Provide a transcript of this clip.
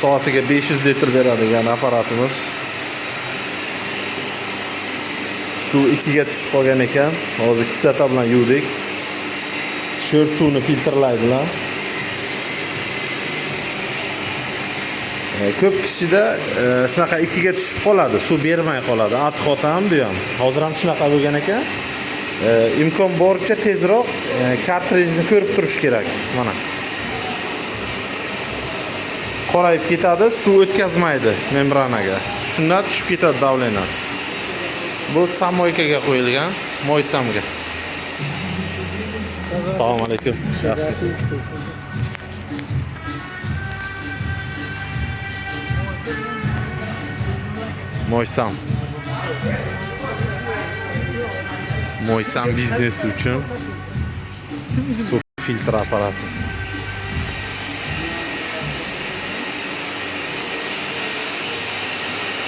soatiga 500 litr beradigan apparatimiz. Suv 2 ga tushib qolgan ekan. Hozir kislota bilan yuvdik. Sho'r suvni filtrlaydilar. Ko'p kishida shunaqa 2 ga tushib qoladi, suv bermay qoladi. Atxot ham bu ham. Hozir ham shunaqa bo'lgan ekan. Imkon boricha tezroq kartrijni ko'rib turish kerak. Mana. Qorayib ketadi, suv o'tkazmaydi membranaga. Shundan tushib ketadi davlenasi. Bu samoykaga qo'yilgan, moysamga. Assalomu alaykum. Yaxshimisiz? Moysam biznesi uchun suv filtr apparati.